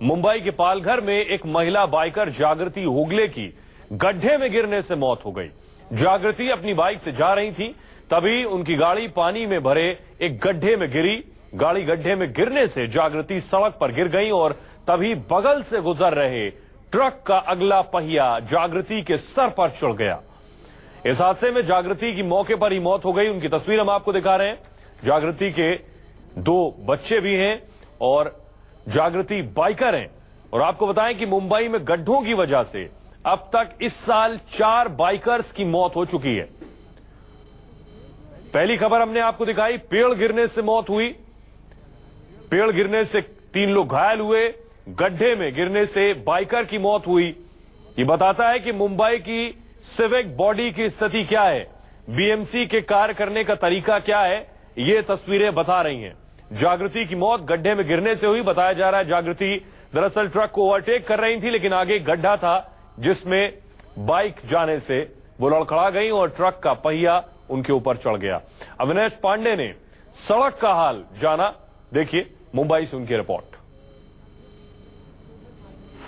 मुंबई के पालघर में एक महिला बाइकर जागृति होगले की गड्ढे में गिरने से मौत हो गई। जागृति अपनी बाइक से जा रही थी, तभी उनकी गाड़ी पानी में भरे एक गड्ढे में गिरी। गाड़ी गड्ढे में गिरने से जागृति सड़क पर गिर गई और तभी बगल से गुजर रहे ट्रक का अगला पहिया जागृति के सर पर चढ़ गया। इस हादसे में जागृति की मौके पर ही मौत हो गई। उनकी तस्वीर हम आपको दिखा रहे हैं। जागृति के 2 बच्चे भी हैं और जागृति बाइकर हैं। और आपको बताएं कि मुंबई में गड्ढों की वजह से अब तक इस साल 4 बाइकर्स की मौत हो चुकी है। पहली खबर हमने आपको दिखाई, पेड़ गिरने से मौत हुई। पेड़ गिरने से 3 लोग घायल हुए। गड्ढे में गिरने से बाइकर की मौत हुई। ये बताता है कि मुंबई की सिविक बॉडी की स्थिति क्या है, बीएमसी के कार्य करने का तरीका क्या है, ये तस्वीरें बता रही हैं। जागृति की मौत गड्ढे में गिरने से हुई। बताया जा रहा है जागृति दरअसल ट्रक को ओवरटेक कर रही थी, लेकिन आगे गड्ढा था जिसमें बाइक जाने से वो लड़खड़ा गई और ट्रक का पहिया उनके ऊपर चढ़ गया। अविनाश पांडे ने सड़क का हाल जाना। देखिए मुंबई से उनकी रिपोर्ट।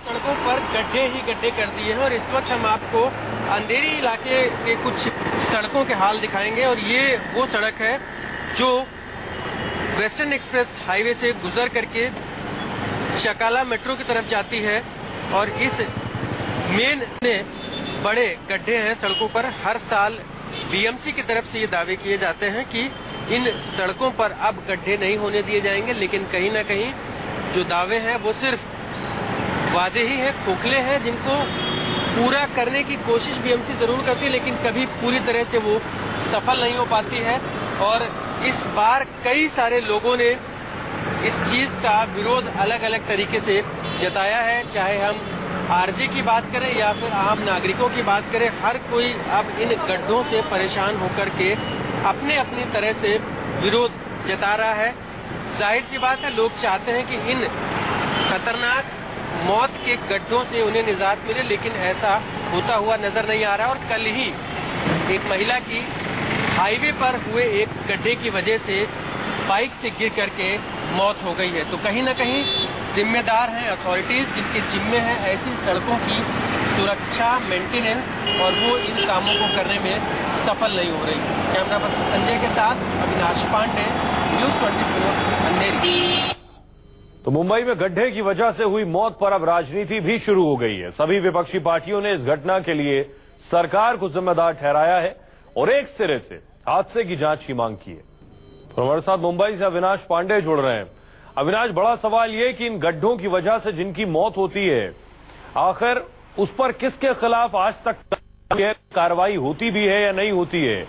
सड़कों पर गड्ढे ही गड्ढे कर दिए हैं और इस वक्त हम आपको अंधेरी इलाके के कुछ सड़कों के हाल दिखाएंगे। और ये वो सड़क है जो वेस्टर्न एक्सप्रेस हाईवे से गुजर करके चकाला मेट्रो की तरफ जाती है। और इस मेन में बड़े गड्ढे हैं सड़कों पर। हर साल बीएमसी की तरफ से ये दावे किए जाते हैं कि इन सड़कों पर अब गड्ढे नहीं होने दिए जाएंगे, लेकिन कहीं ना कहीं जो दावे हैं वो सिर्फ वादे ही हैं, खोखले हैं, जिनको पूरा करने की कोशिश बीएमसी जरूर करती है, लेकिन कभी पूरी तरह से वो सफल नहीं हो पाती है। और इस बार कई सारे लोगों ने इस चीज का विरोध अलग अलग तरीके से जताया है। चाहे हम आरजी की बात करें या फिर आम नागरिकों की बात करें, हर कोई अब इन गड्ढों से परेशान होकर के अपने अपनी तरह से विरोध जता रहा है। जाहिर सी बात है, लोग चाहते हैं कि इन खतरनाक मौत के गड्ढों से उन्हें निजात मिले, लेकिन ऐसा होता हुआ नजर नहीं आ रहा। और कल ही एक महिला की हाईवे पर हुए एक गड्ढे की वजह से बाइक से गिर करके मौत हो गई है। तो कहीं ना कहीं जिम्मेदार हैं अथॉरिटीज, जिनके जिम्मे है ऐसी सड़कों की सुरक्षा, मेंटेनेंस, और वो इन कामों को करने में सफल नहीं हो रही। कैमरा पर्सन संजय के साथ अविनाश पांडे, न्यूज़ 24 अंधेरी। तो मुंबई में गड्ढे की वजह से हुई मौत पर अब राजनीति भी शुरू हो गई है। सभी विपक्षी पार्टियों ने इस घटना के लिए सरकार को जिम्मेदार ठहराया है और एक सिरे से हादसे की जांच की मांग की है। तो हमारे साथ मुंबई से अविनाश पांडे जुड़ रहे हैं। अविनाश, बड़ा सवाल ये कि इन गड्ढों की वजह से जिनकी मौत होती है, आखिर उस पर किसके खिलाफ आज तक कार्रवाई होती भी है या नहीं होती है?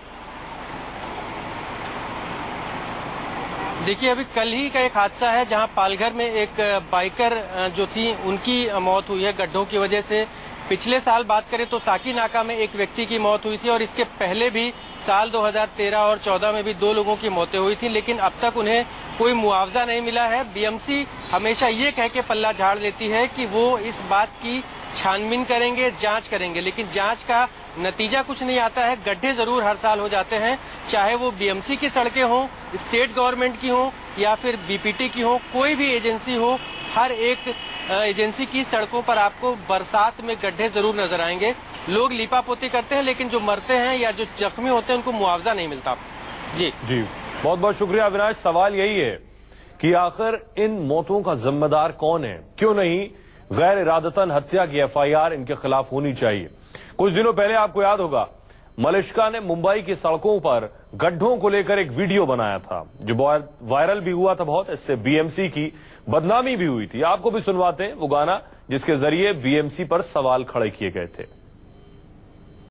देखिए, अभी कल ही का एक हादसा है जहां पालघर में एक बाइकर जो थी उनकी मौत हुई है गड्ढों की वजह से। पिछले साल बात करें तो साकी नाका में एक व्यक्ति की मौत हुई थी और इसके पहले भी साल 2013 और 14 में भी 2 लोगों की मौतें हुई थी, लेकिन अब तक उन्हें कोई मुआवजा नहीं मिला है। बीएमसी हमेशा ये कह के पल्ला झाड़ लेती है कि वो इस बात की छानबीन करेंगे, जांच करेंगे, लेकिन जांच का नतीजा कुछ नहीं आता है। गड्ढे जरूर हर साल हो जाते हैं, चाहे वो बीएमसी की सड़कें हों, स्टेट गवर्नमेंट की हों या फिर बीपीटी की हो, कोई भी एजेंसी हो, हर एक एजेंसी की सड़कों पर आपको बरसात में गड्ढे जरूर नजर आएंगे। लोग लीपापोती करते हैं, लेकिन जो मरते हैं या जो जख्मी होते हैं उनको मुआवजा नहीं मिलता। जी बहुत बहुत शुक्रिया अविनाश। सवाल यही है कि आखिर इन मौतों का जिम्मेदार कौन है? क्यों नहीं गैर इरादतन हत्या की एफआईआर इनके खिलाफ होनी चाहिए? कुछ दिनों पहले आपको याद होगा, मलिश्का ने मुंबई की सड़कों पर गड्ढों को लेकर एक वीडियो बनाया था जो वायरल भी हुआ था बहुत। इससे बीएमसी की बदनामी भी हुई थी। आपको भी सुनवाते हैं वो गाना जिसके जरिए बीएमसी पर सवाल खड़े किए गए थे।